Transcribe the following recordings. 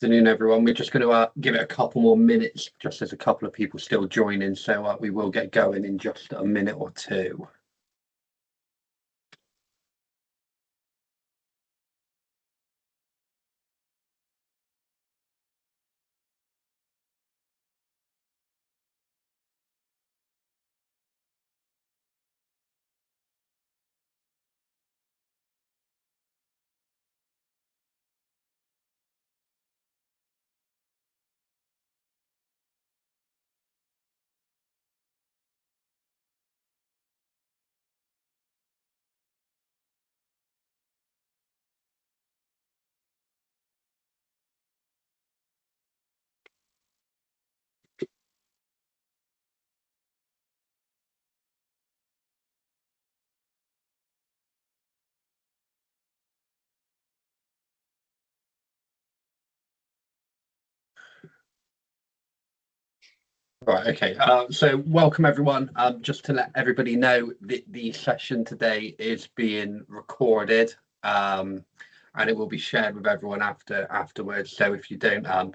Afternoon, everyone. We're just going to give it a couple more minutes, just as a couple of people still joining, so we will get going in just a minute or two. Right, okay. So welcome everyone. Just to let everybody know, the session today is being recorded, and it will be shared with everyone afterwards. So if you don't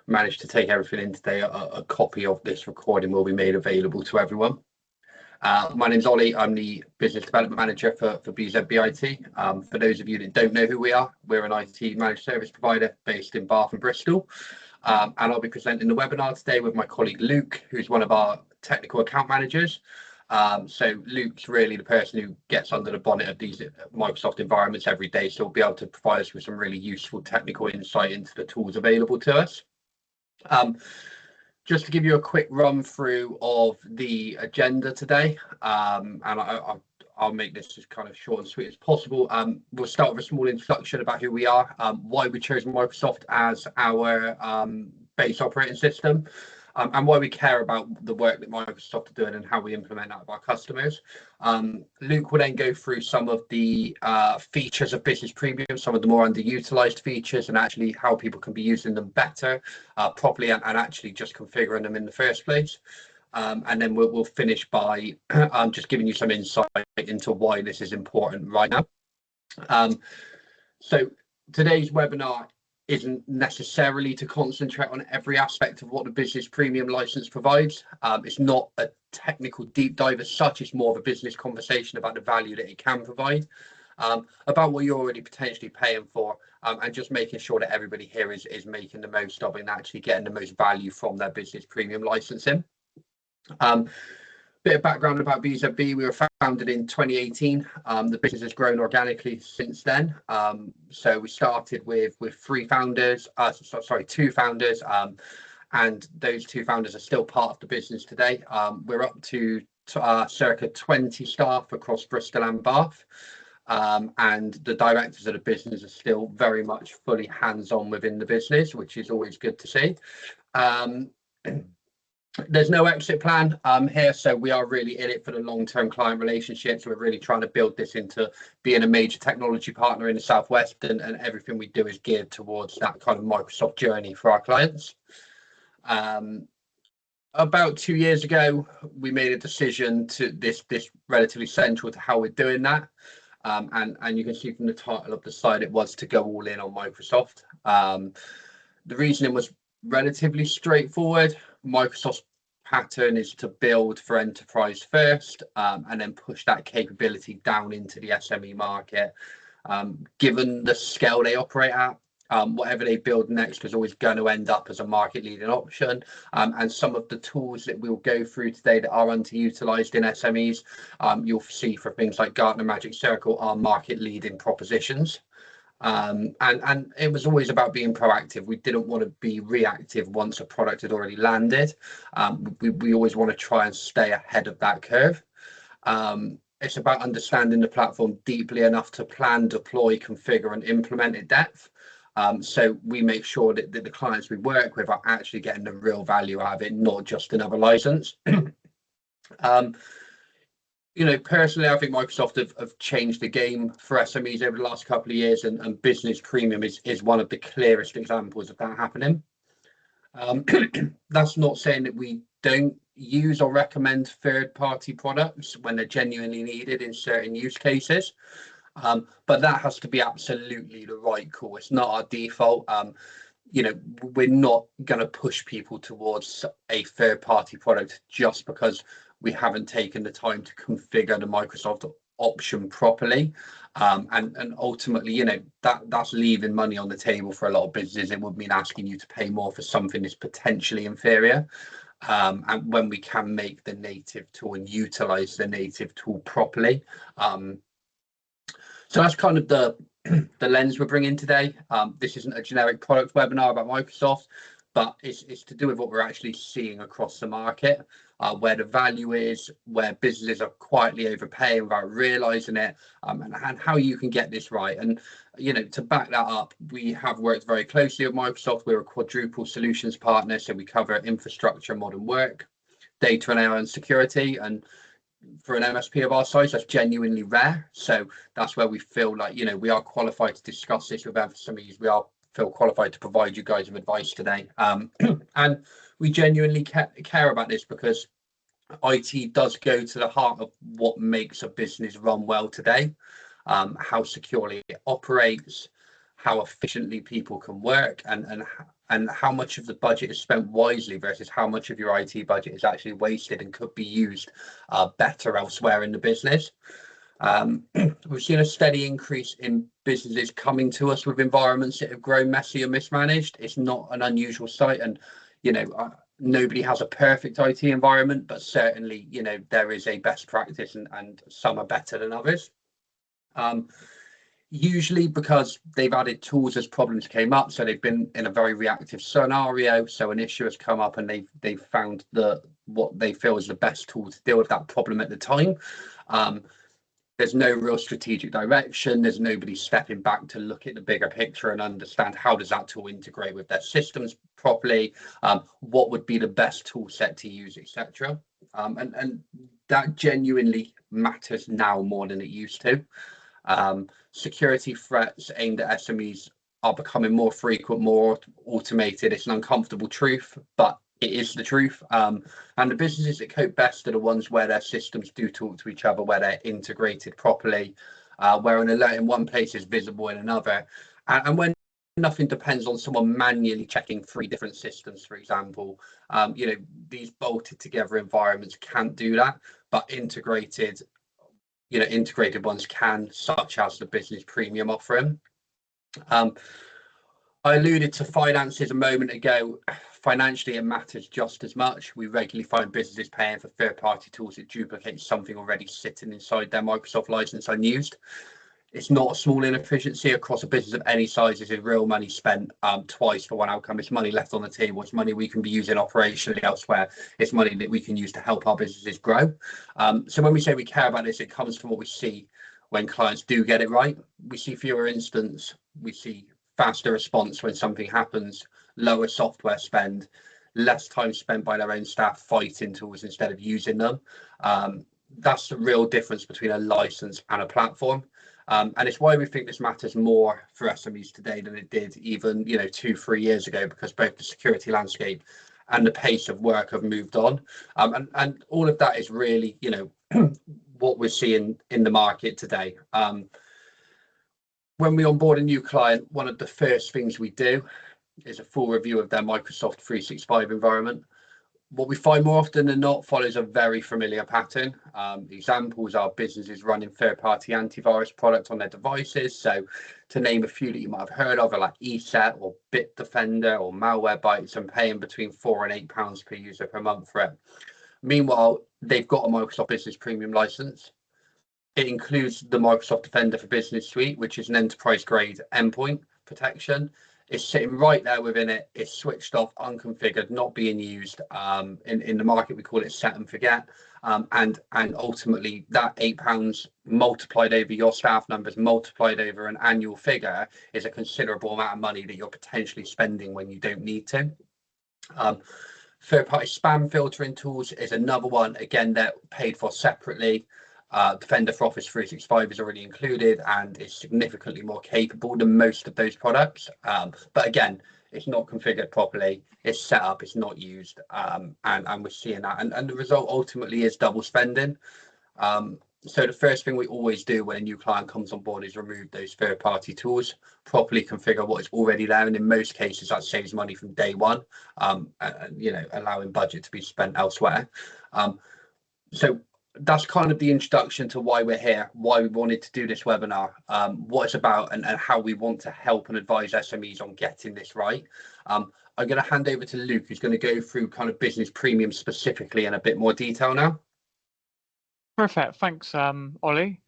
manage to take everything in today, a copy of this recording will be made available to everyone. My name's Ollie. I'm the Business Development Manager for BYOD. For those of you that don't know who we are, we're an IT managed service provider based in Bath and Bristol. And I'll be presenting the webinar today with my colleague Luke, who's one of our technical account managers. So Luke's really the person who gets under the bonnet of these Microsoft environments every day, so he'll be able to provide us with some really useful technical insight into the tools available to us. Just to give you a quick run through of the agenda today, and I'll make this as kind of short and sweet as possible. We'll start with a small introduction about who we are, why we chose Microsoft as our base operating system, and why we care about the work that Microsoft are doing and how we implement that with our customers. Luke will then go through some of the features of Business Premium, some of the more underutilized features, and actually how people can be using them better, properly, and actually just configuring them in the first place. And then we'll finish by just giving you some insight into why this is important right now. So today's webinar isn't necessarily to concentrate on every aspect of what the Business Premium license provides. It's not a technical deep dive as such. It's more of a business conversation about the value that it can provide, about what you're already potentially paying for, and just making sure that everybody here is making the most of it and actually getting the most value from their Business Premium licensing. Bit of background about BZB. We were founded in 2018. The business has grown organically since then. So we started with two founders, and those two founders are still part of the business today. We're up to circa 20 staff across Bristol and Bath, and the directors of the business are still very much fully hands-on within the business, which is always good to see. There's no exit plan here, so we are really in it for the long-term client relationships. We're really trying to build this into being a major technology partner in the Southwest, and everything we do is geared towards that kind of Microsoft journey for our clients. About 2 years ago, we made a decision to this relatively central to how we're doing that, and you can see from the title of the slide, it was to go all in on Microsoft. The reasoning was relatively straightforward. Microsoft's pattern is to build for enterprise first, and then push that capability down into the SME market. Given the scale they operate at, whatever they build next is always going to end up as a market leading option. And some of the tools that we'll go through today that are underutilized in SMEs, you'll see for things like Gartner Magic Circle are market leading propositions. And it was always about being proactive. We didn't want to be reactive once a product had already landed. We always want to try and stay ahead of that curve. It's about understanding the platform deeply enough to plan, deploy, configure, and implement in depth. So we make sure that the clients we work with are actually getting the real value out of it, not just another license. You know, personally, I think Microsoft have changed the game for SMEs over the last couple of years, and Business Premium is one of the clearest examples of that happening. That's not saying that we don't use or recommend third-party products when they're genuinely needed in certain use cases, but that has to be absolutely the right call. It's not our default. you know, we're not going to push people towards a third-party product just because we haven't taken the time to configure the Microsoft option properly. And ultimately, you know, that's leaving money on the table for a lot of businesses. It would mean asking you to pay more for something that's potentially inferior. And when we can make the native tool and utilize the native tool properly. So that's kind of the lens we're bringing today. This isn't a generic product webinar about Microsoft, but it's to do with what we're actually seeing across the market, where the value is, where businesses are quietly overpaying without realizing it, and how you can get this right. And, you know, to back that up, we have worked very closely with Microsoft. We're a Quadruple solutions partner, so we cover infrastructure, modern work, data and AI and security. And for an MSP of our size, that's genuinely rare. So that's where we feel like, you know, we are qualified to discuss this with SMEs. We feel qualified to provide you guys with advice today. And we genuinely care about this because IT does go to the heart of what makes a business run well today, how securely it operates, how efficiently people can work, and how much of the budget is spent wisely versus how much of your IT budget is actually wasted and could be used better elsewhere in the business. We've seen a steady increase in businesses coming to us with environments that have grown messy and mismanaged. It's not an unusual sight, and, you know, nobody has a perfect IT environment, but certainly, you know, there is a best practice, and some are better than others. Usually because they've added tools as problems came up, so they've been in a very reactive scenario. So an issue has come up and they've found what they feel is the best tool to deal with that problem at the time. There's no real strategic direction. There's nobody stepping back to look at the bigger picture and understand how does that tool integrate with their systems properly, what would be the best tool set to use, etc. And that genuinely matters now more than it used to. Security threats aimed at SMEs are becoming more frequent, more automated. It's an uncomfortable truth, but it is the truth. And the businesses that cope best are the ones where their systems do talk to each other, where they're integrated properly, where an alert in one place is visible in another. And when nothing depends on someone manually checking 3 different systems, for example, you know, these bolted together environments can't do that, but integrated ones can, such as the business premium offering. I alluded to finances a moment ago. Financially, it matters just as much. We regularly find businesses paying for third-party tools that duplicate something already sitting inside their Microsoft license unused. It's not a small inefficiency across a business of any size. This is real money spent twice for one outcome. It's money left on the table. It's money we can be using operationally elsewhere. It's money that we can use to help our businesses grow. So when we say we care about this, it comes from what we see when clients do get it right. We see fewer incidents. We see faster response when something happens, lower software spend, less time spent by their own staff fighting tools instead of using them. That's the real difference between a license and a platform. And it's why we think this matters more for SMEs today than it did even, you know, 2-3 years ago, because both the security landscape and the pace of work have moved on. And all of that is really, you know, what we're seeing in the market today. When we onboard a new client, one of the first things we do is a full review of their Microsoft 365 environment. What we find more often than not follows a very familiar pattern. Examples are businesses running third-party antivirus products on their devices. So to name a few that you might have heard of, are like ESET or Bitdefender or Malwarebytes, and paying between £4 and £8 per user per month for it. Meanwhile, they've got a Microsoft Business Premium license. It includes the Microsoft Defender for Business Suite, which is an enterprise-grade endpoint protection. It's sitting right there within it. It's switched off, unconfigured, not being used. In the market, we call it set and forget. And ultimately, that £8 multiplied over your staff numbers, multiplied over an annual figure, is a considerable amount of money that you're potentially spending when you don't need to. Third-party spam filtering tools is another one. Again, they're paid for separately. Defender for Office 365 is already included and is significantly more capable than most of those products. But again, it's not configured properly. It's set up, it's not used, and we're seeing that. And the result ultimately is double spending. So the first thing we always do when a new client comes on board is remove those third-party tools, properly configure what is already there, and in most cases that saves money from day one, and allowing budget to be spent elsewhere. So that's kind of the introduction to why we're here, why we wanted to do this webinar, what it's about, and how we want to help and advise SMEs on getting this right. I'm going to hand over to Luke, who's going to go through kind of business premium specifically in a bit more detail now. Perfect. Thanks, Ollie.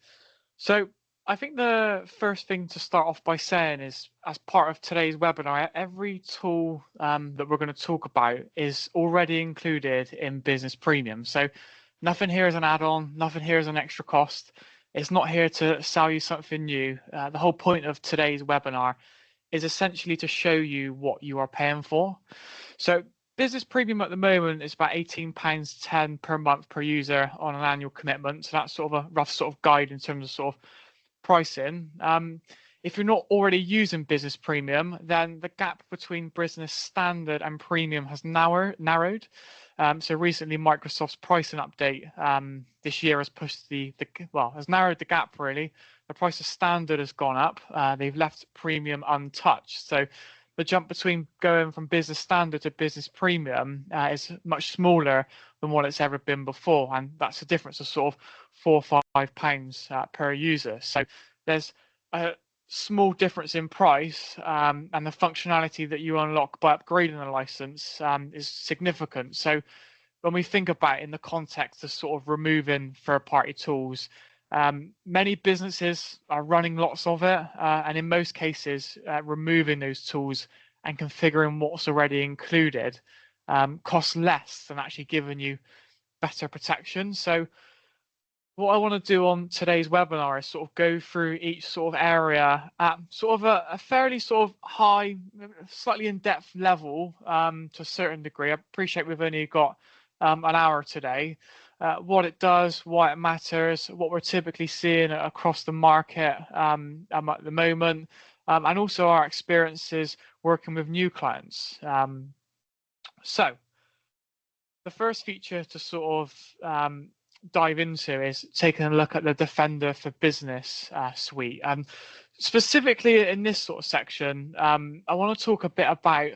So I think the first thing to start off by saying is, as part of today's webinar, every tool that we're going to talk about is already included in Business Premium. So nothing here is an add-on, nothing here is an extra cost. It's not here to sell you something new. The whole point of today's webinar is essentially to show you what you are paying for. So Business Premium at the moment is about £18.10 per month per user on an annual commitment. So that's sort of a rough sort of guide in terms of sort of pricing. If you're not already using Business Premium, then the gap between Business Standard and Premium has narrowed. So recently, Microsoft's pricing update this year has pushed has narrowed the gap really. The price of Standard has gone up. They've left Premium untouched. So the jump between going from Business Standard to Business Premium is much smaller than what it's ever been before, and that's a difference of sort of £4 or £5 per user. So there's a small difference in price, and the functionality that you unlock by upgrading the license is significant. So when we think about it in the context of sort of removing third-party tools, many businesses are running lots of it, and in most cases, removing those tools and configuring what's already included costs less than actually giving you better protection. So what I want to do on today's webinar is sort of go through each sort of area at sort of a fairly sort of high, slightly in-depth level to a certain degree. I appreciate we've only got an hour today. What it does, why it matters, what we're typically seeing across the market at the moment, and also our experiences working with new clients. So the first feature to sort of dive into is taking a look at the Defender for Business suite. And specifically in this sort of section, I want to talk a bit about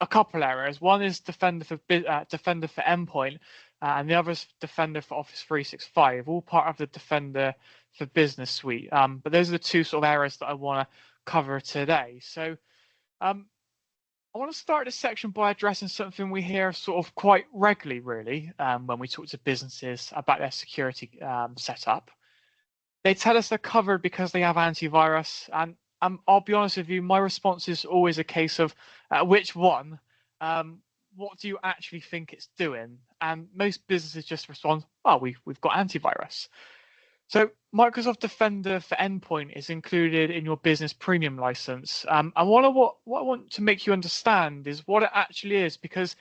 a couple areas. One is Defender for Endpoint, and the other is Defender for Office 365, all part of the Defender for Business suite. But those are the two sort of areas that I want to cover today. So I want to start this section by addressing something we hear sort of quite regularly, really, when we talk to businesses about their security setup. They tell us they're covered because they have antivirus, and I'll be honest with you, my response is always a case of which one? What do you actually think it's doing? And most businesses just respond, "Oh, we've got antivirus." So Microsoft Defender for Endpoint is included in your Business Premium license. And what I want to make you understand is what it actually is, because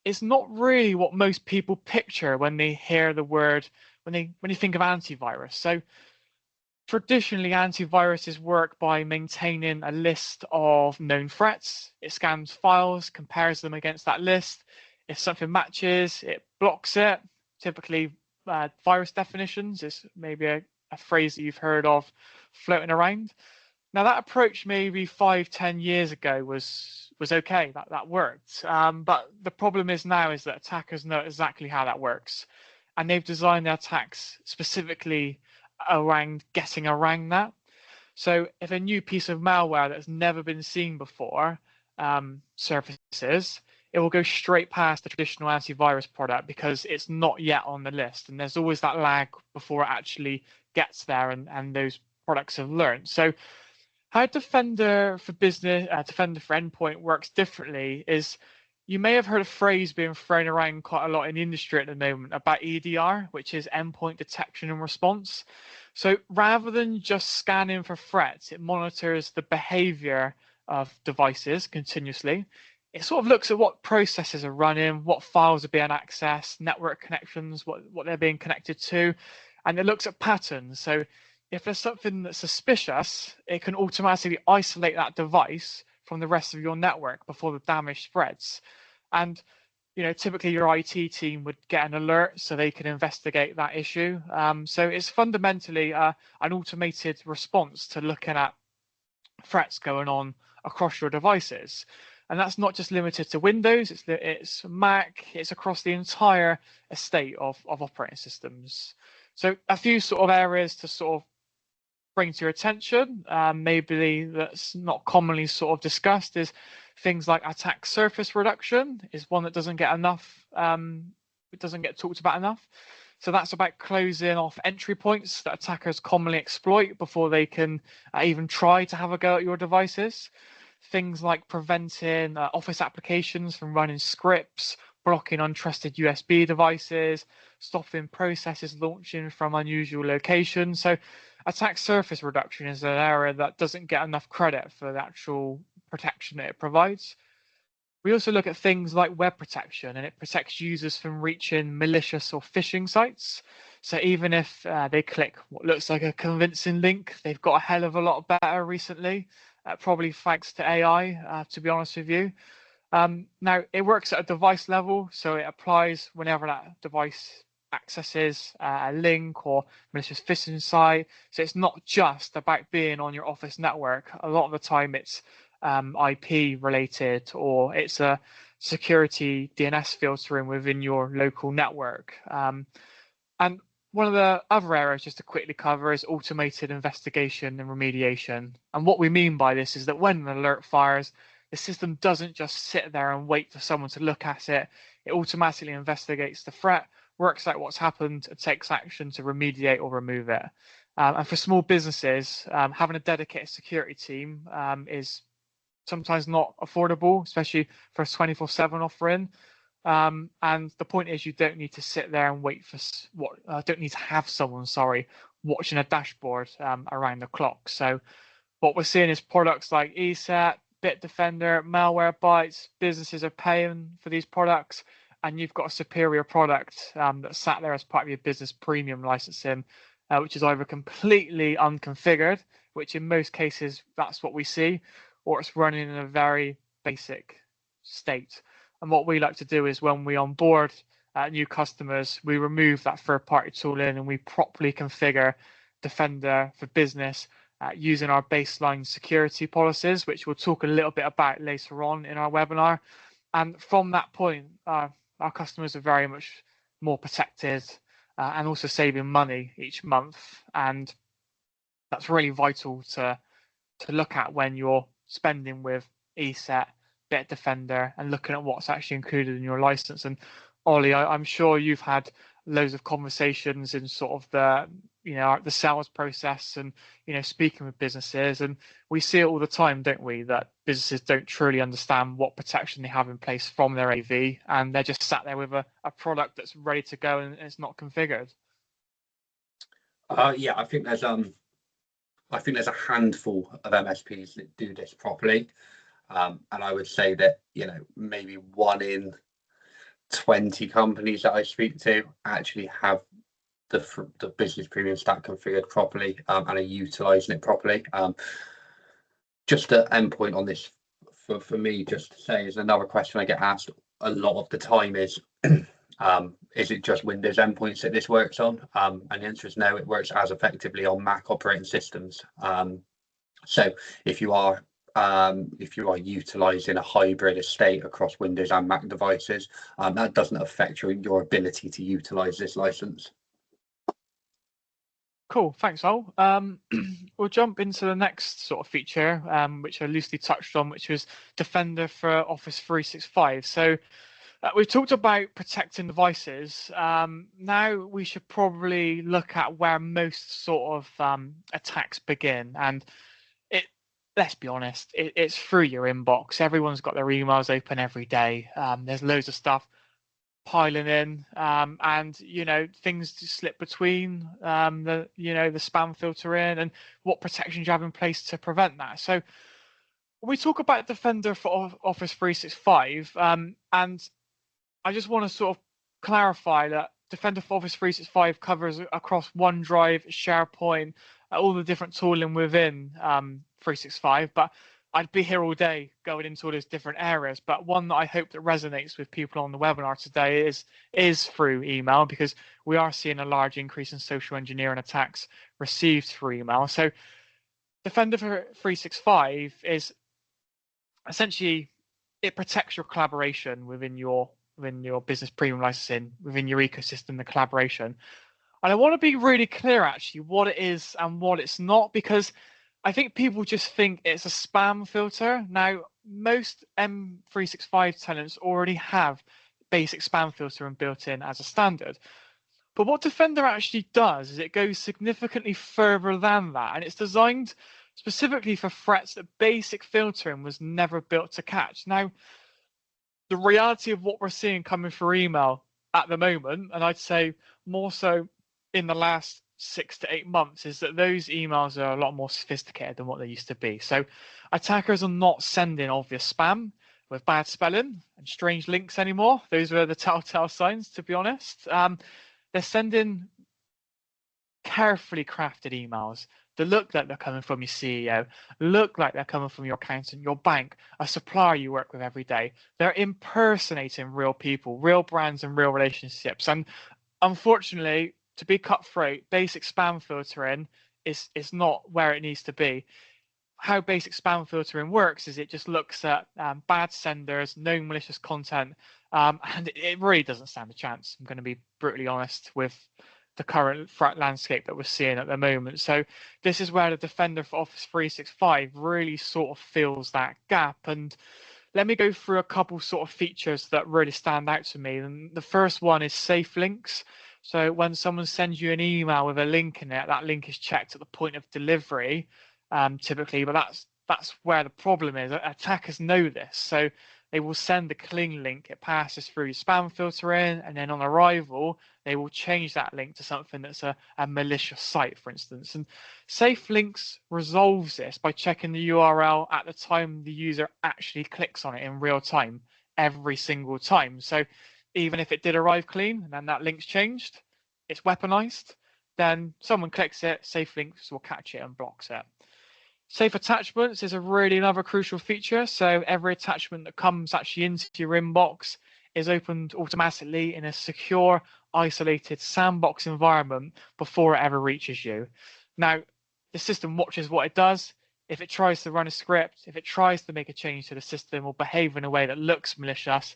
it's not really what most people picture when they hear the word, when you think of antivirus. So traditionally, antiviruses work by maintaining a list of known threats. It scans files, compares them against that list. If something matches, it blocks it. Typically, virus definitions is maybe a phrase that you've heard of floating around. Now, that approach maybe 5-10 years ago was okay, that worked. But the problem is now is that attackers know exactly how that works, and they've designed their attacks specifically around getting around that. So if a new piece of malware that's never been seen before surfaces, it will go straight past the traditional antivirus product because it's not yet on the list, and there's always that lag before it actually gets there, and those products have learned. So how Defender for Business, Defender for Endpoint works differently is, you may have heard a phrase being thrown around quite a lot in the industry at the moment about EDR, which is Endpoint Detection and Response. So rather than just scanning for threats, it monitors the behavior of devices continuously. It sort of looks at what processes are running, what files are being accessed, network connections, what they're being connected to, and it looks at patterns. So if there's something that's suspicious, it can automatically isolate that device from the rest of your network before the damage spreads. And typically your IT team would get an alert so they can investigate that issue. So it's fundamentally an automated response to looking at threats going on across your devices. And that's not just limited to Windows, it's Mac, it's across the entire estate of operating systems. So a few sort of areas to sort of bring to your attention, maybe that's not commonly sort of discussed, is things like attack surface reduction is one that doesn't get enough, it doesn't get talked about enough. So that's about closing off entry points that attackers commonly exploit before they can even try to have a go at your devices. Things like preventing Office applications from running scripts, blocking untrusted USB devices, stopping processes launching from unusual locations. So attack surface reduction is an area that doesn't get enough credit for the actual protection that it provides. We also look at things like web protection, and it protects users from reaching malicious or phishing sites. So even if they click what looks like a convincing link, they've got a hell of a lot better recently, probably thanks to AI, to be honest with you. Now, it works at a device level, so it applies whenever that device accesses a link or malicious phishing site. So it's not just about being on your Office network. A lot of the time it's IP related, or it's a security DNS filtering within your local network. And one of the other areas just to quickly cover is automated investigation and remediation. And what we mean by this is that when an alert fires, the system doesn't just sit there and wait for someone to look at it. It automatically investigates the threat, works out what's happened, and takes action to remediate or remove it. And for small businesses, having a dedicated security team is sometimes not affordable, especially for a 24/7 offering. And the point is, you don't need to sit there and wait for don't need to have someone, watching a dashboard around the clock. So what we're seeing is products like ESET, Bitdefender, Malwarebytes. Businesses are paying for these products, and you've got a superior product that's sat there as part of your business premium licensing, which is either completely unconfigured, which in most cases that's what we see, or it's running in a very basic state. And what we like to do is when we onboard new customers, we remove that third-party tooling and we properly configure Defender for Business using our baseline security policies, which we'll talk a little bit about later on in our webinar. And from that point, our customers are very much more protected and also saving money each month. And that's really vital to look at when you're spending with ESET, Bitdefender, and looking at what's actually included in your license. And Ollie, I'm sure you've had loads of conversations in sort of the sales process and speaking with businesses, and we see it all the time, don't we, that businesses don't truly understand what protection they have in place from their AV, and they're just sat there with a product that's ready to go and it's not configured. Yeah, I think there's a handful of MSPs that do this properly, and I would say that maybe 1 in 20 companies that I speak to actually have the business premium stack configured properly and are utilizing it properly. Just the endpoint on this for me, just to say, is another question I get asked a lot of the time is it just Windows endpoints that this works on? And the answer is no, it works as effectively on Mac operating systems. So if you are utilizing a hybrid estate across Windows and Mac devices, that doesn't affect your ability to utilize this license. Cool, thanks, Ol. We'll jump into the next sort of feature, which I loosely touched on, which was Defender for Office 365. So we've talked about protecting devices. Now we should probably look at where most sort of attacks begin. And let's be honest, it's through your inbox. Everyone's got their emails open every day. There's loads of stuff piling in, and things slip between the spam filter in, and what protections you have in place to prevent that. So when we talk about Defender for Office 365, and I just want to sort of clarify that Defender for Office 365 covers across OneDrive, SharePoint, all the different tooling within 365, but I'd be here all day going into all those different areas, but one that I hope that resonates with people on the webinar today is through email, because we are seeing a large increase in social engineering attacks received through email. So Defender for 365 is essentially, it protects your collaboration within your business premium licensing, within your ecosystem, the collaboration. And I want to be really clear actually what it is and what it's not, because I think people just think it's a spam filter. Now, most M365 tenants already have basic spam filtering built in as a standard. But what Defender actually does is it goes significantly further than that, and it's designed specifically for threats that basic filtering was never built to catch. Now, the reality of what we're seeing coming through email at the moment, and I'd say more so in the last 6 to 8 months, is that those emails are a lot more sophisticated than what they used to be. So attackers are not sending obvious spam with bad spelling and strange links anymore. Those were the telltale signs, to be honest. They're sending carefully crafted emails that look like they're coming from your CEO, look like they're coming from your accountant, your bank, a supplier you work with every day. They're impersonating real people, real brands, and real relationships. And unfortunately, to be cutthroat, basic spam filtering is not where it needs to be. How basic spam filtering works is it just looks at bad senders, no malicious content, and it really doesn't stand a chance. I'm going to be brutally honest with the current threat landscape that we're seeing at the moment. So this is where the Defender for Office 365 really sort of fills that gap. And let me go through a couple sort of features that really stand out to me. And the first one is safe links. So when someone sends you an email with a link in it, that link is checked at the point of delivery, typically, but that's where the problem is. Attackers know this, so they will send a clean link. It passes through spam filtering, and then on arrival, they will change that link to something that's a malicious site, for instance. And safe links resolves this by checking the URL at the time the user actually clicks on it in real time, every single time. So even if it did arrive clean and then that link's changed, it's weaponized, then someone clicks it, safe links will catch it and blocks it. Safe attachments is a really another crucial feature. So every attachment that comes actually into your inbox is opened automatically in a secure, isolated sandbox environment before it ever reaches you. Now, the system watches what it does. If it tries to run a script, if it tries to make a change to the system or behave in a way that looks malicious,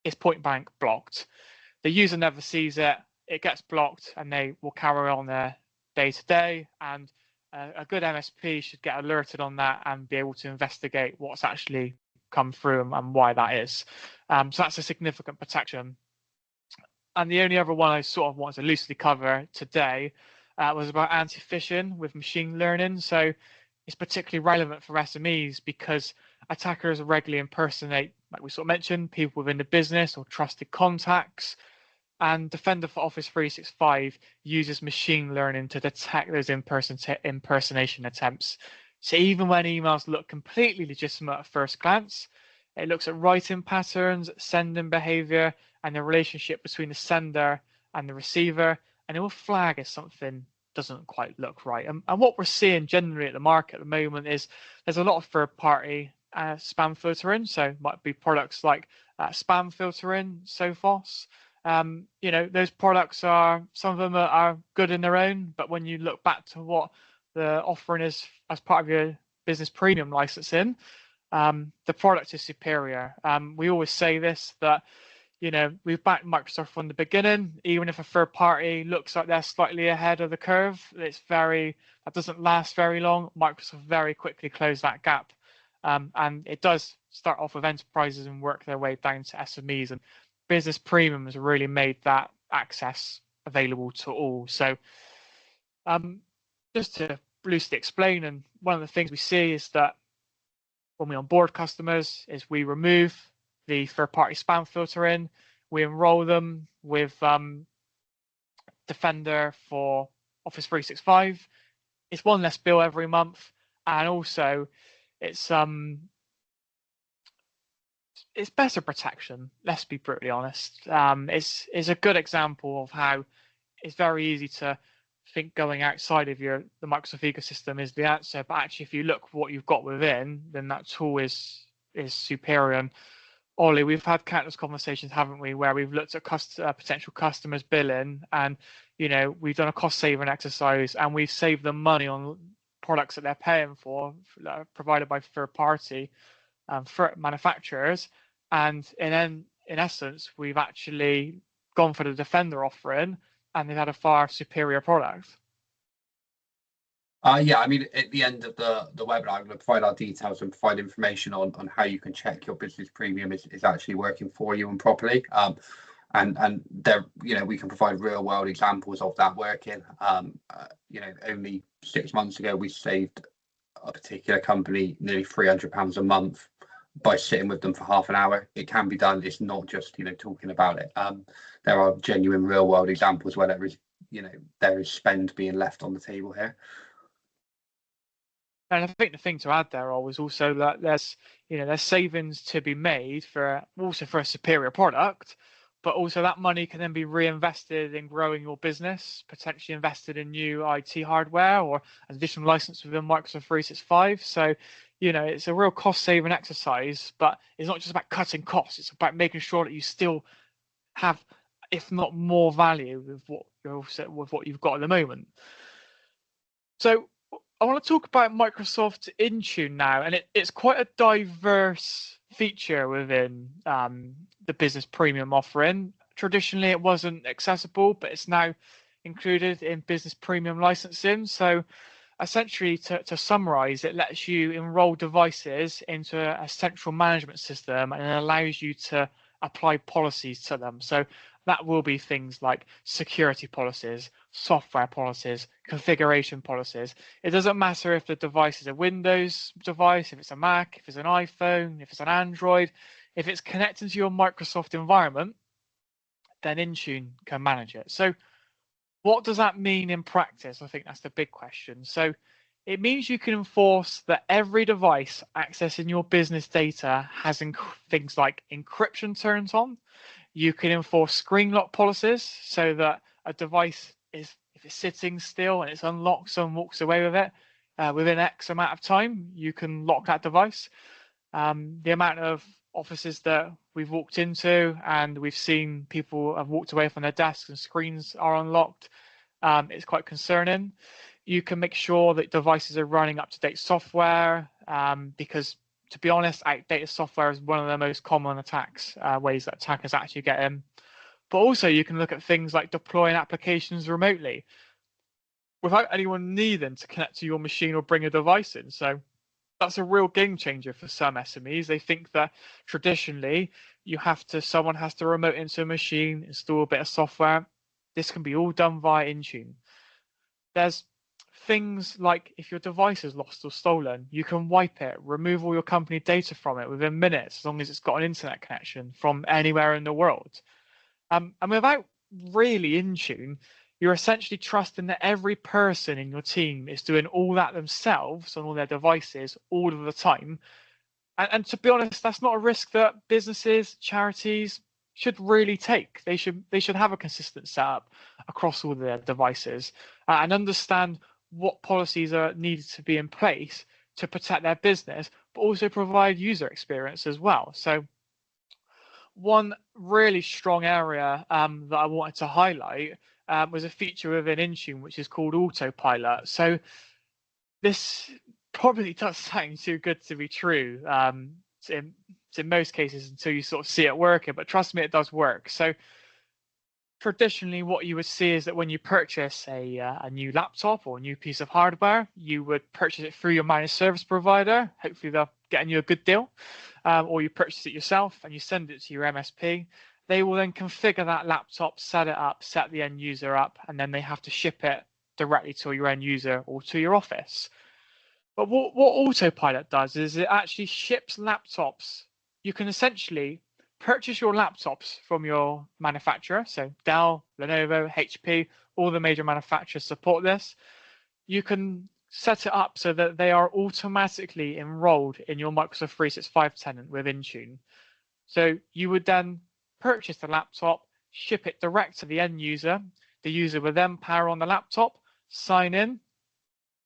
it's point blank blocked. The user never sees it, it gets blocked, and they will carry on their day to day. And a good MSP should get alerted on that and be able to investigate what's actually come through and why that is. So that's a significant protection. And the only other one I sort of want to loosely cover today was about anti-phishing with machine learning. So it's particularly relevant for SMEs because attackers regularly impersonate, like we sort of mentioned, people within the business or trusted contacts. And Defender for Office 365 uses machine learning to detect those impersonation attempts. So even when emails look completely legitimate at first glance, it looks at writing patterns, sending behavior, and the relationship between the sender and the receiver, and it will flag if something doesn't quite look right. And what we're seeing generally at the market at the moment is there's a lot of third-party spam filtering. So it might be products like spam filtering, Sophos. Those products are, some of them are good in their own, but when you look back to what the offering is as part of your business premium licensing, the product is superior. We always say this, that we've backed Microsoft from the beginning. Even if a third party looks like they're slightly ahead of the curve, that doesn't last very long. Microsoft very quickly closed that gap, and it does start off with enterprises and work their way down to SMEs. And Business Premium has really made that access available to all. So just to loosely explain, and one of the things we see is that when we onboard customers is we remove the third-party spam filtering, we enroll them with Defender for Office 365. It's one less bill every month, and also it's better protection. Let's be brutally honest. It's a good example of how it's very easy to think going outside of the Microsoft ecosystem is the answer, but actually if you look what you've got within, then that tool is superior. And Ollie, we've had countless conversations, haven't we, where we've looked at potential customers' billing, and we've done a cost-saving exercise, and we've saved them money on products that they're paying for that are provided by third-party for manufacturers, and in essence, we've actually gone for the Defender offering, and they've had a far superior product. Yeah, I mean, at the end of the webinar, I'm going to provide our details and provide information on how you can check your business premium is actually working for you and properly. And there, we can provide real world examples of that working. Only 6 months ago, we saved a particular company nearly £300 a month by sitting with them for half an hour. It can be done. It's not just talking about it. There are genuine real world examples where there is spend being left on the table here. And I think the thing to add there is also that there's savings to be made for a superior product, but also that money can then be reinvested in growing your business, potentially invested in new IT hardware or an additional license within Microsoft 365. So, it's a real cost-saving exercise, but it's not just about cutting costs. It's about making sure that you still have, if not more value with what you've got at the moment. So I want to talk about Microsoft Intune now, and it's quite a diverse feature within the business premium offering. Traditionally, it wasn't accessible, but it's now included in business premium licensing. So essentially, to summarize, it lets you enroll devices into a central management system, and it allows you to apply policies to them. So that will be things like security policies, software policies, configuration policies. It doesn't matter if the device is a Windows device, if it's a Mac, if it's an iPhone, if it's an Android. If it's connected to your Microsoft environment, then Intune can manage it. So what does that mean in practice? I think that's the big question. So it means you can enforce that every device accessing your business data has things like encryption turned on. You can enforce screen lock policies so that a device if it's sitting still and it's unlocked, someone walks away with it, within X amount of time, you can lock that device. The amount of offices that we've walked into and we've seen people have walked away from their desks and screens are unlocked, it's quite concerning. You can make sure that devices are running up-to-date software, because to be honest, outdated software is one of the most common attacks, ways that attackers actually get in. But also you can look at things like deploying applications remotely without anyone needing to connect to your machine or bring a device in. So that's a real game changer for some SMEs. They think that traditionally someone has to remote into a machine, install a bit of software. This can be all done via Intune. There's things like if your device is lost or stolen, you can wipe it, remove all your company data from it within minutes, as long as it's got an internet connection from anywhere in the world. And without really Intune, you're essentially trusting that every person in your team is doing all that themselves on all their devices all of the time. And to be honest, that's not a risk that businesses, charities should really take. They should have a consistent setup across all their devices, and understand what policies are needed to be in place to protect their business, but also provide user experience as well. So one really strong area that I wanted to highlight was a feature within Intune, which is called Autopilot. So this probably does sound too good to be true in most cases until you sort of see it working, but trust me, it does work. So traditionally, what you would see is that when you purchase a new laptop or a new piece of hardware, you would purchase it through your managed service provider. Hopefully, they're getting you a good deal, or you purchase it yourself and you send it to your MSP. They will then configure that laptop, set it up, set the end user up, and then they have to ship it directly to your end user or to your office. But what Autopilot does is it actually ships laptops. You can essentially purchase your laptops from your manufacturer. So Dell, Lenovo, HP, all the major manufacturers support this. You can set it up so that they are automatically enrolled in your Microsoft 365 tenant with Intune. So you would then purchase the laptop, ship it direct to the end user. The user will then power on the laptop, sign in.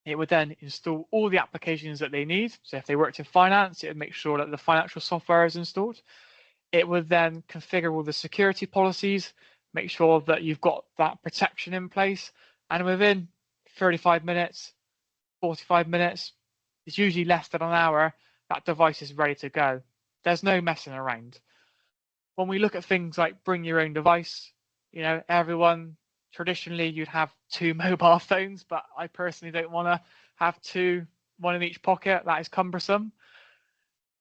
It would then install all the applications that they need. So if they worked in finance, it would make sure that the financial software is installed. It would then configure all the security policies, make sure that you've got that protection in place. And within 35 minutes, 45 minutes, it's usually less than an hour, that device is ready to go. There's no messing around. When we look at things like bring your own device, everyone, traditionally you'd have 2 mobile phones, but I personally don't want to have 2, one in each pocket. That is cumbersome.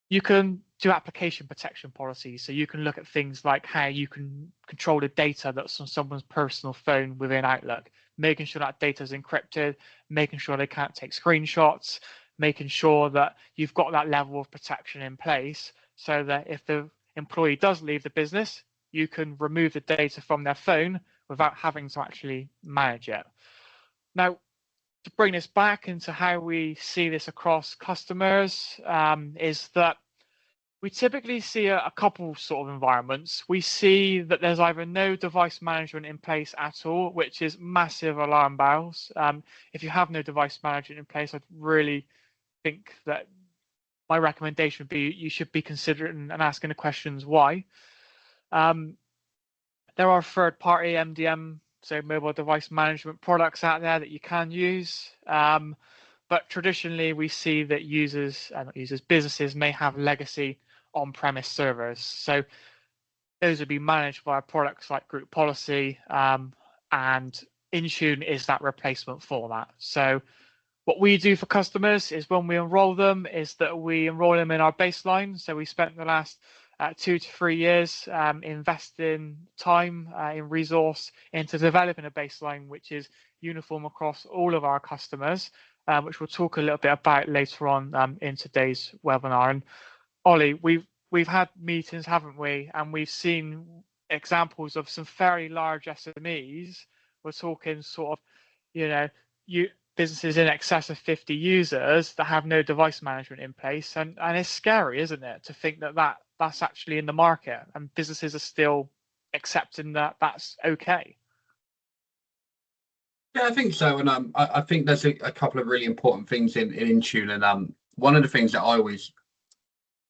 You can do application protection policies. So you can look at things like how you can control the data that's on someone's personal phone within Outlook, making sure that data is encrypted, making sure they can't take screenshots, making sure that you've got that level of protection in place so that if the employee does leave the business, you can remove the data from their phone without having to actually manage it. Now, to bring this back into how we see this across customers, is that we typically see a couple sort of environments. We see that there's either no device management in place at all, which is massive alarm bells. If you have no device management in place, I'd really think that my recommendation would be you should be considering and asking the questions why. There are third-party MDM, so mobile device management products out there that you can use. But traditionally, we see that businesses may have legacy on-premise servers. So those would be managed via products like Group Policy, and Intune is that replacement for that. So what we do for customers is when we enroll them is that we enroll them in our baseline. So we spent the last 2 to 3 years investing time in resource into developing a baseline which is uniform across all of our customers, which we'll talk a little bit about later on in today's webinar. And Ollie, we've had meetings, haven't we? And we've seen examples of some fairly large SMEs. We're talking sort of, businesses in excess of 50 users that have no device management in place. And it's scary, isn't it, to think that that's actually in the market and businesses are still accepting that that's okay. Yeah, I think so. And I think there's a couple of really important things in Intune. And one of the things that I always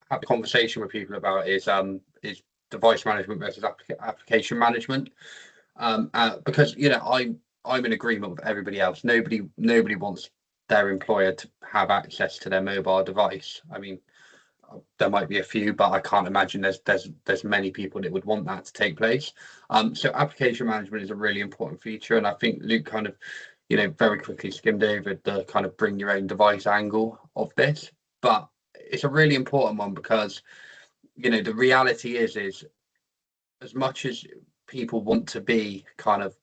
have a conversation with people about is device management versus application management. Because I'm in agreement with everybody else. Nobody wants their employer to have access to their mobile device. I mean, there might be a few, but I can't imagine there's many people that would want that to take place. So application management is a really important feature, and I think Luke kind of, very quickly skimmed over the kind of bring your own device angle of this, but it's a really important one because, the reality is as much as people want to be kind of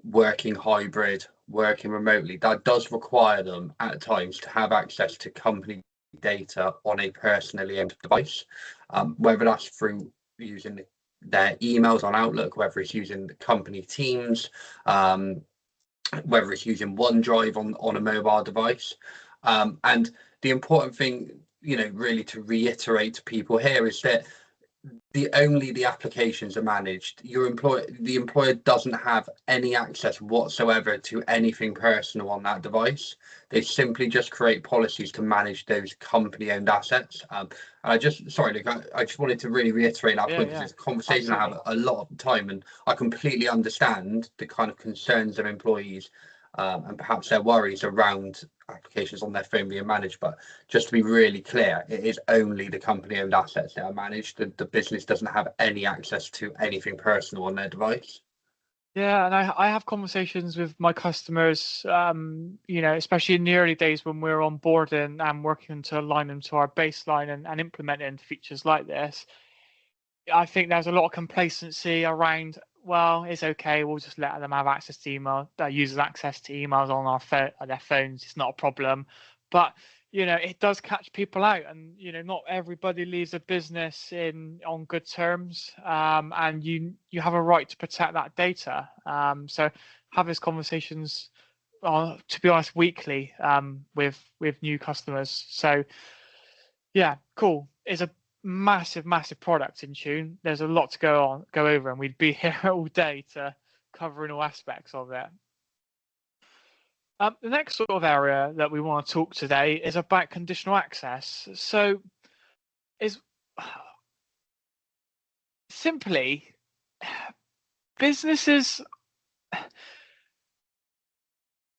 working hybrid, working remotely, that does require them at times to have access to company data on a personally owned device, whether that's through using their emails on Outlook, whether it's using the company Teams, whether it's using OneDrive on a mobile device. And the important thing, really to reiterate to people here is that the applications are managed. The employer doesn't have any access whatsoever to anything personal on that device. They simply just create policies to manage those company-owned assets. And I just wanted to really reiterate that point, because it's a conversation I have a lot of the time, and I completely understand the kind of concerns of employees and perhaps their worries around applications on their phone being managed. But just to be really clear, it is only the company owned assets that are managed. The business doesn't have any access to anything personal on their device. Yeah, and I have conversations with my customers, especially in the early days when we're onboarding and working to align them to our baseline and implementing features like this. I think there's a lot of complacency around, well, it's okay, we'll just let them have access to email, users access to emails on their phones, it's not a problem. But it does catch people out, and not everybody leaves a business on good terms, and you have a right to protect that data. So have these conversations, to be honest, weekly with new customers. So yeah, cool. It's a massive product in Intune. There's a lot to go over, and we'd be here all day to covering all aspects of it. The next sort of area that we want to talk today is about conditional access. So, is simply businesses.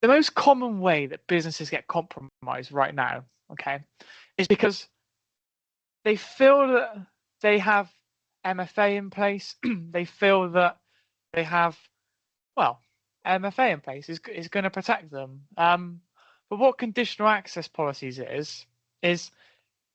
The most common way that businesses get compromised right now, okay, is because they feel that they have MFA in place. They feel that they have, well, MFA in place is going to protect them. But what conditional access policies is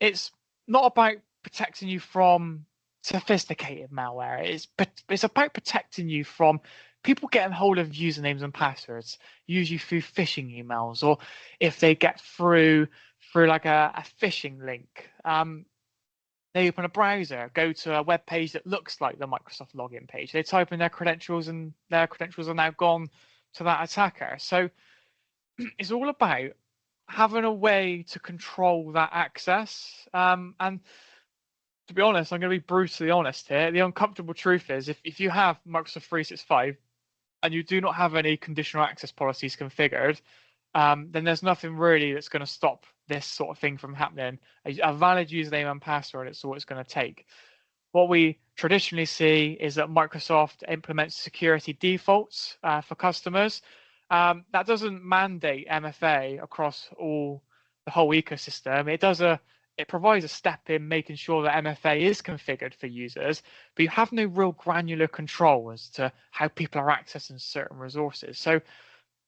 it's not about protecting you from sophisticated malware. It's about protecting you from people getting hold of usernames and passwords, usually through phishing emails, or if they get through like a phishing link. They open a browser, go to a web page that looks like the Microsoft login page. They type in their credentials, and their credentials are now gone to that attacker. So it's all about having a way to control that access. And to be honest, I'm going to be brutally honest here. The uncomfortable truth is if you have Microsoft 365 and you do not have any conditional access policies configured, then there's nothing really that's going to stop this sort of thing from happening. A valid username and password, it's all it's going to take. What we traditionally see is that Microsoft implements security defaults for customers. That doesn't mandate MFA across the whole ecosystem. It provides a step in making sure that MFA is configured for users, but you have no real granular control as to how people are accessing certain resources. So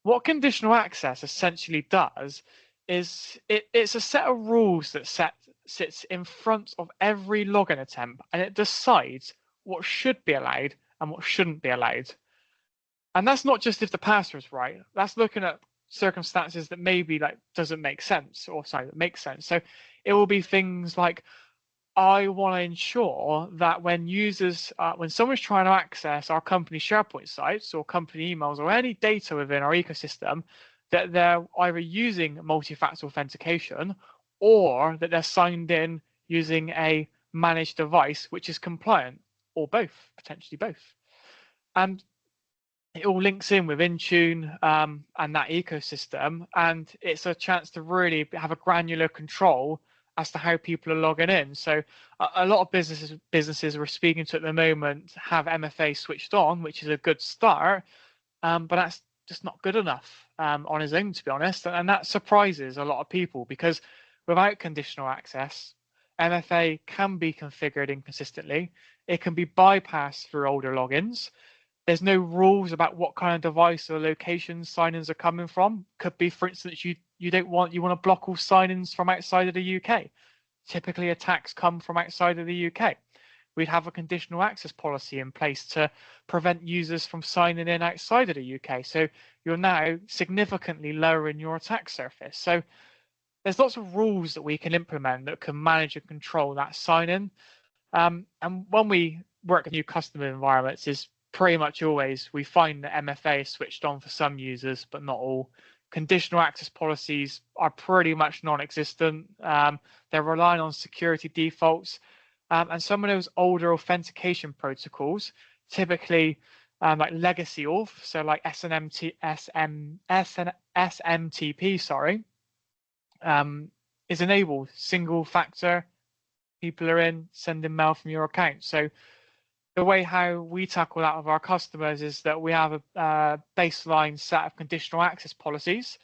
what conditional access essentially does is it's a set of rules that sits in front of every login attempt, and it decides what should be allowed and what shouldn't be allowed. And that's not just if the password's right. That's looking at circumstances that maybe doesn't make sense, or sorry, that makes sense. So it will be things like, I want to ensure that when someone's trying to access our company SharePoint sites or company emails or any data within our ecosystem, that they're either using multi-factor authentication or that they're signed in using a managed device which is compliant, or both, potentially both. And it all links in with Intune and that ecosystem, and it's a chance to really have a granular control as to how people are logging in. So a lot of businesses we're speaking to at the moment have MFA switched on, which is a good start, but that's just not good enough on its own, to be honest. And that surprises a lot of people, because without conditional access, MFA can be configured inconsistently. It can be bypassed through older logins. There's no rules about what kind of device or location sign-ins are coming from. Could be, for instance, you want to block all sign-ins from outside of the UK. Typically, attacks come from outside of the UK. We'd have a conditional access policy in place to prevent users from signing in outside of the UK. So you're now significantly lowering your attack surface. So there's lots of rules that we can implement that can manage and control that sign-in. And when we work with new customer environments, is pretty much always we find that MFA is switched on for some users, but not all. Conditional access policies are pretty much non-existent. They're relying on security defaults, and some of those older authentication protocols, typically like legacy auth, so like SMTP, sorry, is enabled. Single factor, people are in, sending mail from your account. So the way how we tackle that with our customers is that we have a baseline set of conditional access policies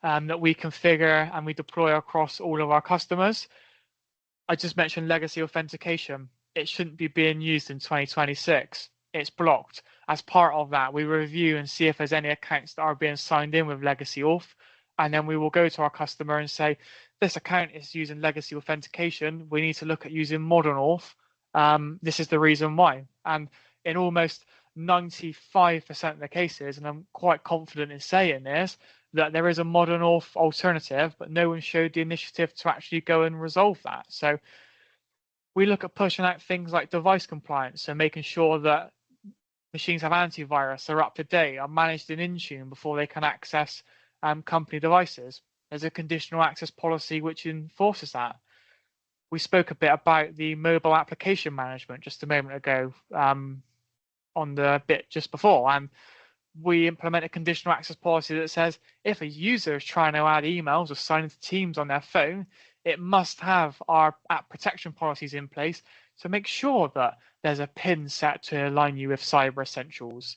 that we configure and we deploy across all of our customers. I just mentioned legacy authentication. It shouldn't be being used in 2026. It's blocked. As part of that, we review and see if there's any accounts that are being signed in with legacy auth, and then we will go to our customer and say, this account is using legacy authentication. We need to look at using modern auth. This is the reason why. And in almost 95% of the cases, and I'm quite confident in saying this, that there is a modern auth alternative, but no one showed the initiative to actually go and resolve that. So we look at pushing out things like device compliance, so making sure that machines have antivirus, are up to date, are managed in Intune before they can access company devices. There's a conditional access policy which enforces that. We spoke a bit about the mobile application management just a moment ago on the bit just before, and we implement a conditional access policy that says if a user is trying to add emails or sign into Teams on their phone, it must have our app protection policies in place to make sure that there's a PIN set to align you with Cyber Essentials.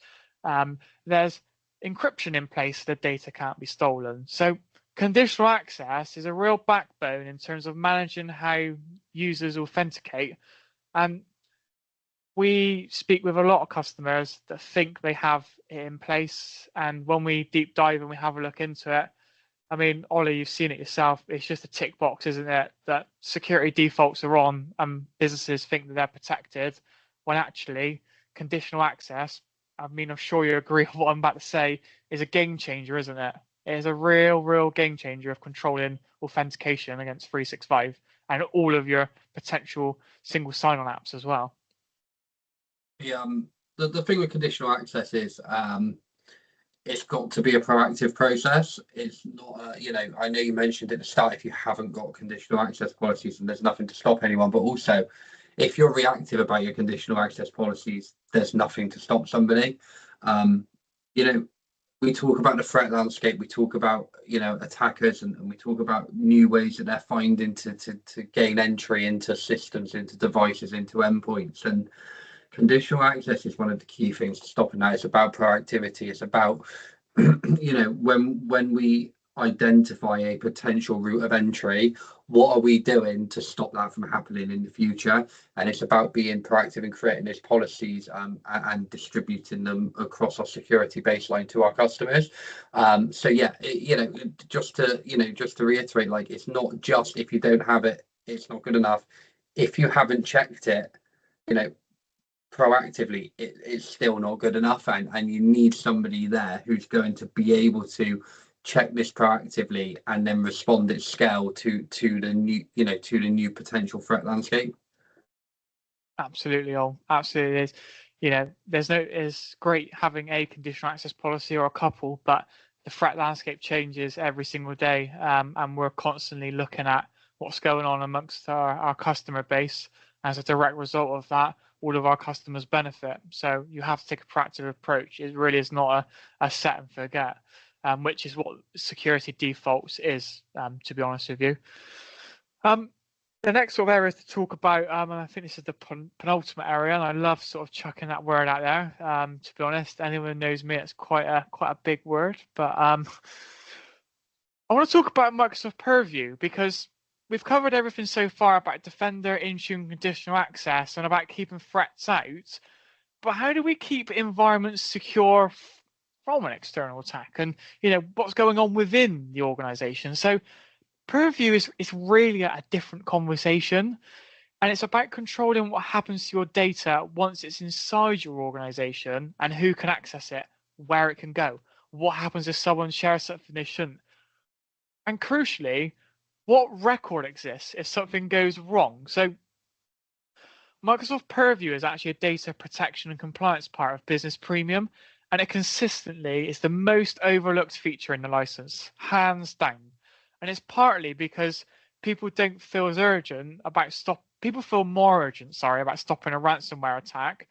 There's encryption in place so the data can't be stolen. So conditional access is a real backbone in terms of managing how users authenticate. And we speak with a lot of customers that think they have it in place. And when we deep dive and we have a look into it, I mean, Ollie, you've seen it yourself. It's just a tick box, isn't it? That security defaults are on and businesses think that they're protected when actually conditional access, I mean, I'm sure you agree with what I'm about to say, is a game changer, isn't it? It is a real game changer of controlling authentication against 365 and all of your potential single sign-on apps as well. The thing with conditional access is it's got to be a proactive process. It's not, I know you mentioned at the start, if you haven't got conditional access policies, and there's nothing to stop anyone, but also if you're reactive about your conditional access policies, there's nothing to stop somebody. We talk about the threat landscape, we talk about, attackers, and we talk about new ways that they're finding to gain entry into systems, into devices, into endpoints. And conditional access is one of the key things to stopping that. It's about proactivity. It's about, when we identify a potential route of entry, what are we doing to stop that from happening in the future? And it's about being proactive and creating those policies and distributing them across our security baseline to our customers. So yeah, just to reiterate, like, it's not just if you don't have it, it's not good enough. If you haven't checked it, proactively, it's still not good enough, and you need somebody there who's going to be able to check this proactively and then respond at scale to the new potential threat landscape. Absolutely, absolutely is. It's great having a conditional access policy or a couple, but the threat landscape changes every single day, and we're constantly looking at what's going on amongst our customer base. As a direct result of that, all of our customers benefit. So you have to take a proactive approach. It really is not a set and forget, which is what security defaults is, to be honest with you. The next sort of area to talk about, and I think this is the penultimate area, and I love sort of chucking that word out there. To be honest, anyone who knows me, it's quite a big word. But I want to talk about Microsoft Purview, because we've covered everything so far about Defender, Intune, conditional access, and about keeping threats out. But how do we keep environments secure from an external attack? And what's going on within the organization? So Purview is really a different conversation, and it's about controlling what happens to your data once it's inside your organization, and who can access it, where it can go, what happens if someone shares something they shouldn't, and crucially, what record exists if something goes wrong. So Microsoft Purview is actually a data protection and compliance part of Business Premium, and it consistently is the most overlooked feature in the license, hands down. And it's partly because people don't feel as urgent about people feel more urgent, about stopping a ransomware attack.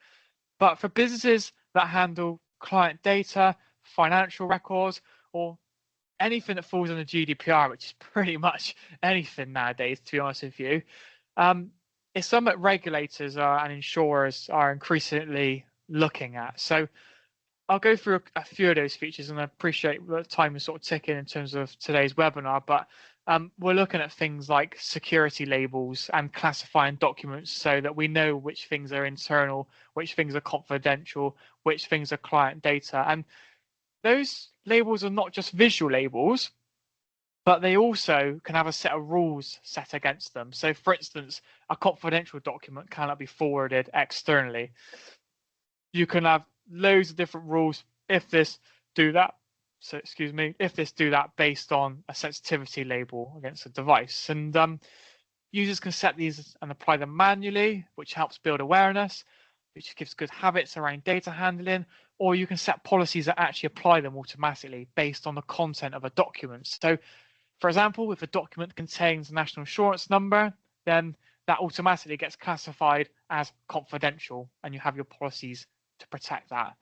But for businesses that handle client data, financial records, or anything that falls under GDPR, which is pretty much anything nowadays, to be honest with you, it's something that regulators and insurers are increasingly looking at. So I'll go through a few of those features, and I appreciate the time is sort of ticking in terms of today's webinar, but we're looking at things like security labels and classifying documents so that we know which things are internal, which things are confidential, which things are client data. And those labels are not just visual labels, but they also can have a set of rules set against them. So for instance, a confidential document cannot be forwarded externally. You can have loads of different rules if this do that. So if this do that based on a sensitivity label against a device. And users can set these and apply them manually, which helps build awareness, which gives good habits around data handling, or you can set policies that actually apply them automatically based on the content of a document. So for example, if a document contains a national insurance number, then that automatically gets classified as confidential, and you have your policies to protect that.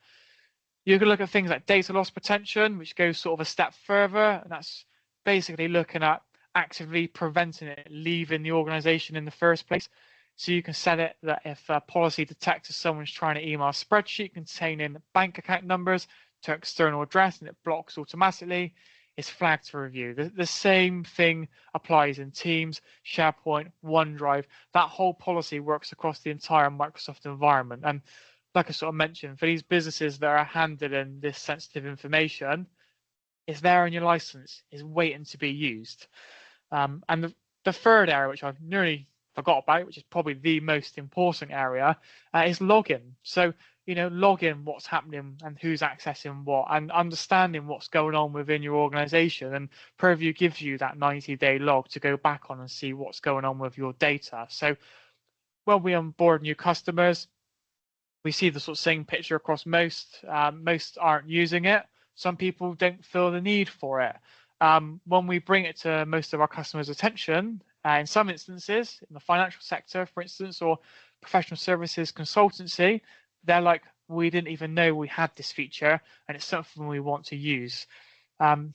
You can look at things like data loss prevention, which goes sort of a step further, and that's basically looking at actively preventing it leaving the organization in the first place. So you can set it that if a policy detects someone's trying to email a spreadsheet containing bank account numbers to external address and it blocks automatically, it's flagged to review. The same thing applies in Teams, SharePoint, OneDrive. That whole policy works across the entire Microsoft environment. And like I sort of mentioned, for these businesses that are handling this sensitive information, it's there in your license, it's waiting to be used. And the third area, which I've nearly forgot about, which is probably the most important area, is login. So, login what's happening and who's accessing what, and understanding what's going on within your organization. And Purview gives you that 90-day log to go back on and see what's going on with your data. So when we onboard new customers, we see the sort of same picture across most. Most aren't using it. Some people don't feel the need for it. When we bring it to most of our customers' attention, in some instances, in the financial sector, for instance, or professional services consultancy, they're like, we didn't even know we had this feature, and it's something we want to use.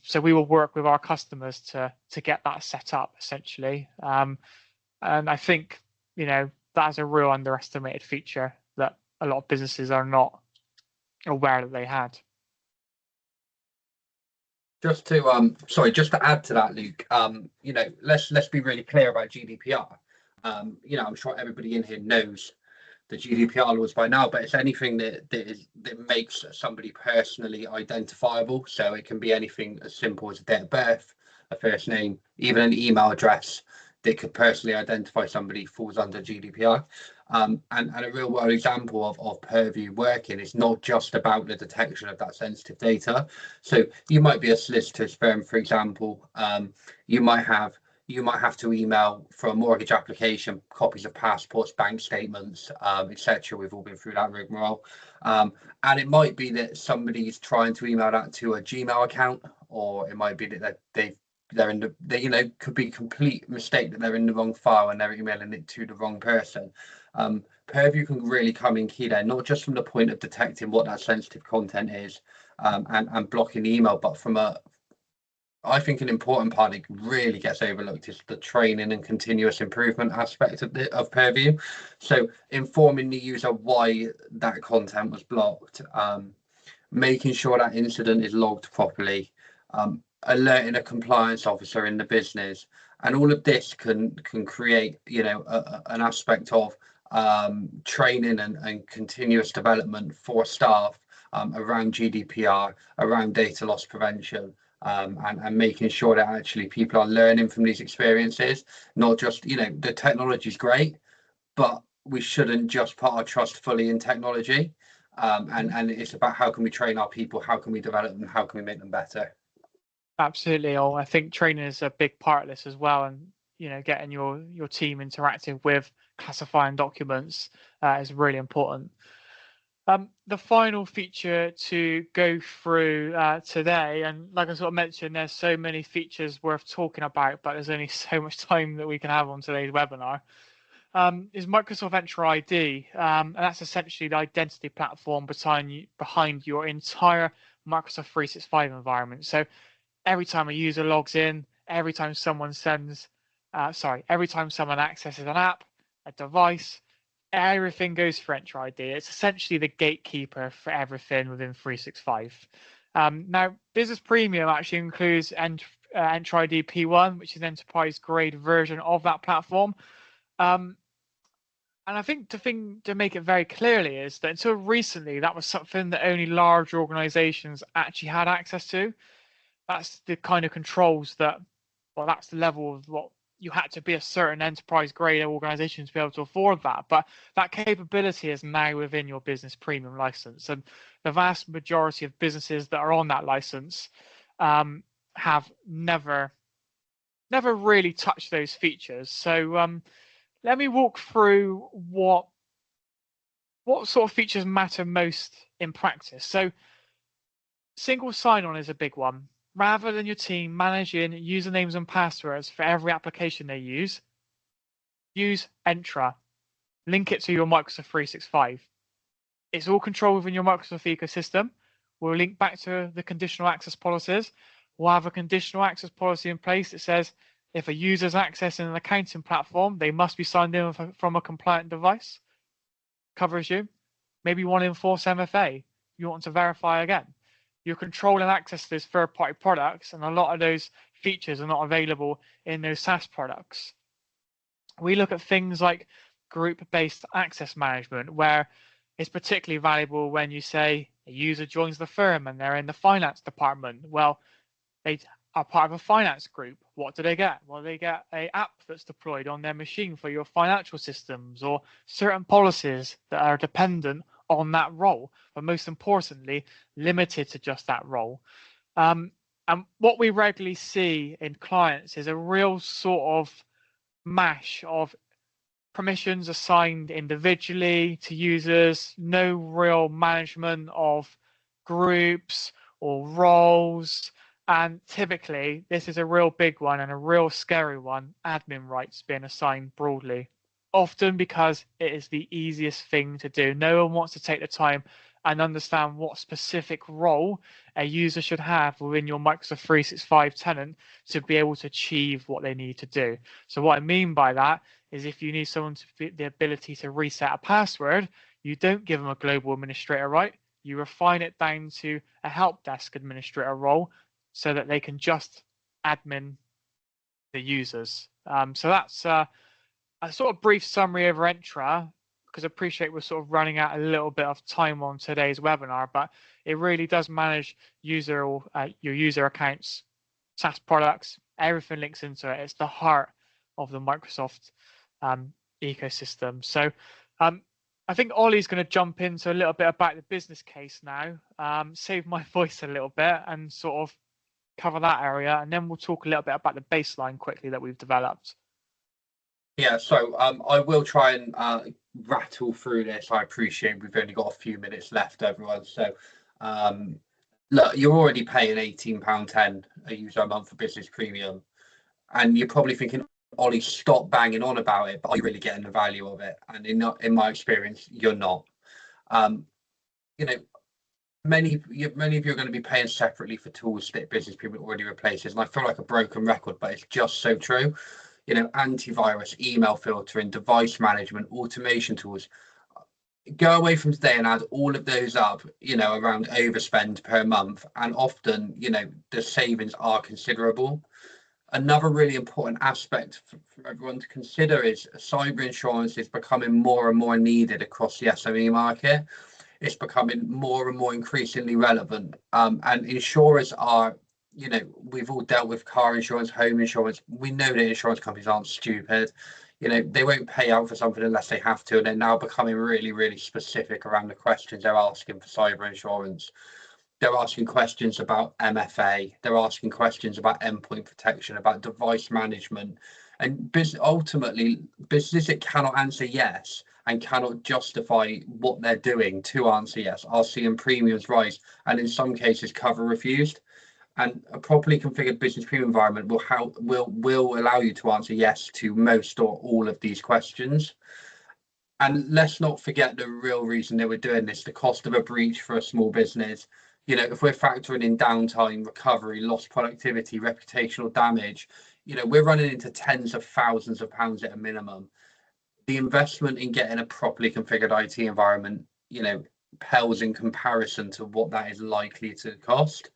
So we will work with our customers to get that set up, essentially. And I think, that is a real underestimated feature that a lot of businesses are not aware that they had. Just to add to that, Luke, let's be really clear about GDPR. I'm sure everybody in here knows the GDPR laws by now, but it's anything that makes somebody personally identifiable. So it can be anything as simple as a date of birth, a first name, even an email address that could personally identify somebody falls under GDPR. And a real world example of Purview working is not just about the detection of that sensitive data. So you might be a solicitor's firm, for example. You might have to email for a mortgage application copies of passports, bank statements, etc. We've all been through that rigmarole. And it might be that somebody is trying to email that to a Gmail account, or it might be that could be a complete mistake that they're in the wrong file and they're emailing it to the wrong person. Purview can really come in key there, not just from the point of detecting what that sensitive content is, and blocking the email, but I think an important part that really gets overlooked is the training and continuous improvement aspect of Purview. So informing the user why that content was blocked, making sure that incident is logged properly, alerting a compliance officer in the business, and all of this can create an aspect of training and continuous development for staff around GDPR, around data loss prevention, and making sure that actually people are learning from these experiences. Not just, the technology is great, but we shouldn't just put our trust fully in technology. And it's about how can we train our people, how can we develop them, how can we make them better. Absolutely. I think training is a big part of this as well, and getting your team interactive with classifying documents is really important. The final feature to go through today, and like I sort of mentioned, there's so many features worth talking about, but there's only so much time that we can have on today's webinar, is Microsoft Entra ID, and that's essentially the identity platform behind your entire Microsoft 365 environment. So every time a user logs in, every time someone accesses an app, a device, everything goes for Entra ID. It's essentially the gatekeeper for everything within 365. Now, Business Premium actually includes Entra ID P1, which is an enterprise-grade version of that platform. And I think the thing to make it very clearly is that until recently, that was something that only large organizations actually had access to. That's the kind of controls that's the level of what you had to be a certain enterprise grade organization to be able to afford that. But that capability is now within your business premium license. And the vast majority of businesses that are on that license have never really touched those features. So let me walk through what sort of features matter most in practice. So single sign-on is a big one. Rather than your team managing usernames and passwords for every application they use Entra. Link it to your Microsoft 365. It's all controlled within your Microsoft ecosystem. we'll link back to the conditional access policies. We'll have a conditional access policy in place that says if a user's accessing an accounting platform, they must be signed in from a compliant device. Covers you. Maybe you want to enforce MFA. You want to verify again. You're controlling access to those third-party products, and a lot of those features are not available in those SaaS products. We look at things like group-based access management, where it's particularly valuable when you say a user joins the firm and they're in the finance department. Well, they are part of a finance group. What do they get? Well, they get an app that's deployed on their machine for your financial systems, or certain policies that are dependent on that role, but most importantly, limited to just that role. And what we regularly see in clients is a real sort of mash of permissions assigned individually to users, no real management of groups or roles. And typically, this is a real big one and a real scary one, admin rights being assigned broadly, often because it is the easiest thing to do. No one wants to take the time and understand what specific role a user should have within your Microsoft 365 tenant to be able to achieve what they need to do. So what I mean by that is if you need someone to get the ability to reset a password, you don't give them a global administrator right. You refine it down to a help desk administrator role so that they can just admin the users. So that's a sort of brief summary over Entra, because I appreciate we're sort of running out a little bit of time on today's webinar, but it really does manage your user accounts, SaaS products, everything links into it. It's the heart of the Microsoft ecosystem. So I think Ollie's going to jump into a little bit about the business case now, save my voice a little bit and sort of cover that area, and then we'll talk a little bit about the baseline quickly that we've developed. Yeah, so I will try and rattle through this. I appreciate we've only got a few minutes left, everyone. So look, you're already paying £18.10 a user a month for business premium, and you're probably thinking, Ollie, stop banging on about it, but are you really getting the value of it? And in my experience, you're not. You know, many of you are going to be paying separately for tools that business premium already replaces, and I feel like a broken record, but it's just so true. You know, antivirus, email filtering, device management, automation tools. Go away from today and add all of those up, you know, around overspend per month. And often, you know, the savings are considerable. Another really important aspect for everyone to consider is cyber insurance is becoming more and more needed across the SME market. It's becoming more and more increasingly relevant. And insurers are, you know, we've all dealt with car insurance, home insurance. We know that insurance companies aren't stupid. You know, they won't pay out for something unless they have to. And they're now becoming really, really specific around the questions they're asking for cyber insurance. They're asking questions about MFA. They're asking questions about endpoint protection, about device management. And ultimately, business that cannot answer yes and cannot justify what they're doing to answer yes are seeing premiums rise, and in some cases cover refused. And a properly configured business premium environment will allow you to answer yes to most or all of these questions. And let's not forget the real reason they were doing this, the cost of a breach for a small business. You know, if we're factoring in downtime, recovery, lost productivity, reputational damage, you know, we're running into tens of thousands of pounds at a minimum. The investment in getting a properly configured IT environment, you know, pales in comparison to what that is likely to cost.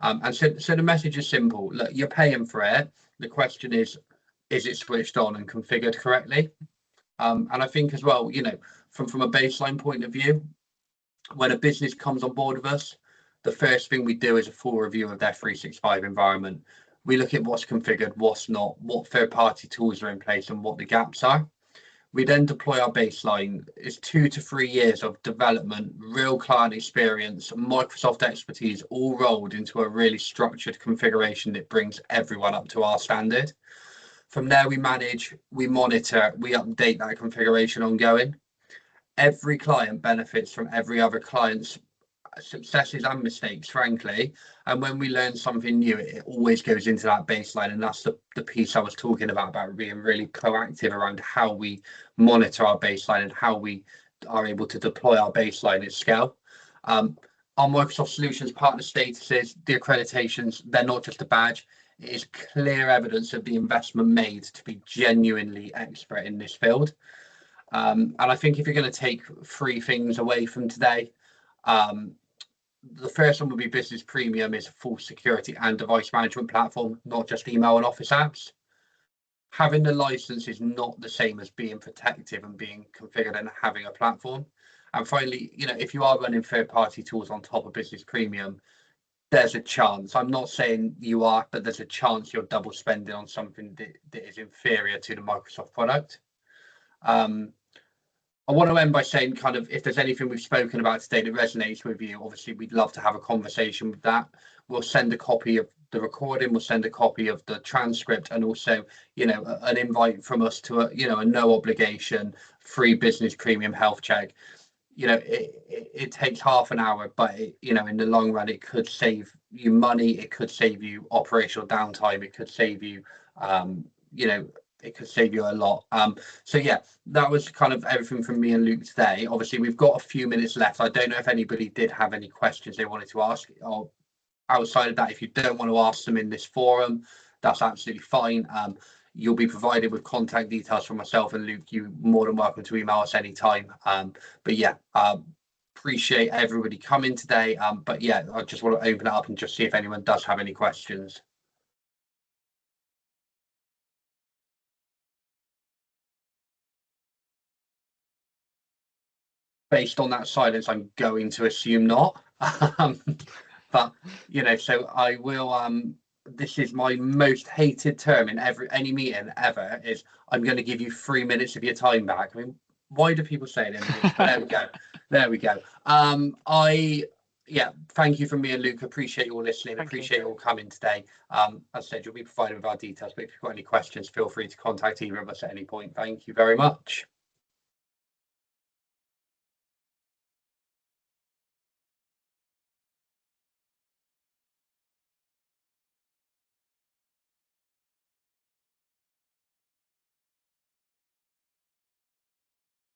And so the message is simple. Look, you're paying for it. The question is it switched on and configured correctly? And I think as well, you know, from a baseline point of view, when a business comes on board with us, the first thing we do is a full review of their 365 environment. We look at what's configured, what's not, what third-party tools are in place, and what the gaps are. We then deploy our baseline. It's 2 to 3 years of development, real client experience, Microsoft expertise, all rolled into a really structured configuration that brings everyone up to our standard. From there, we manage, we monitor, we update that configuration ongoing. Every client benefits from every other client's successes and mistakes, frankly. And when we learn something new, it always goes into that baseline. And that's the piece I was talking about being really proactive around how we monitor our baseline and how we are able to deploy our baseline at scale. our Microsoft Solutions partner statuses, the accreditations, they're not just a badge. It is clear evidence of the investment made to be genuinely expert in this field. And I think if you're going to take 3 things away from today, the first one would be Business Premium is a full security and device management platform, not just email and Office apps. Having the license is not the same as being protective and being configured and having a platform. And finally, if you are running third-party tools on top of Business Premium, there's a chance, I'm not saying you are, but there's a chance you're double spending on something that is inferior to the Microsoft product. I want to end by saying, kind of, if there's anything we've spoken about today that resonates with you, obviously we'd love to have a conversation with that. We'll send a copy of the recording, we'll send a copy of the transcript, and also, an invite from us to a no obligation free Business Premium health check. It takes half an hour, but in the long run, it could save you money, it could save you operational downtime, it could save you, it could save you a lot. So yeah, that was kind of everything from me and Luke today. Obviously, we've got a few minutes left. I don't know if anybody did have any questions they wanted to ask, or outside of that, if you don't want to ask them in this forum, that's absolutely fine. You'll be provided with contact details from myself and Luke. You're more than welcome to email us anytime. But yeah, appreciate everybody coming today. But yeah, I just want to open it up and just see if anyone does have any questions. Based on that silence, I'm going to assume not. But so I will. This is my most hated term in any meeting ever. Is I'm going to give you 3 minutes of your time back. I mean, why do people say it? There we go. There we go. Thank you from me and Luke. Appreciate you all listening. Appreciate you all coming today. As I said, you'll be provided with our details. But if you've got any questions, feel free to contact either of us at any point. Thank you very much.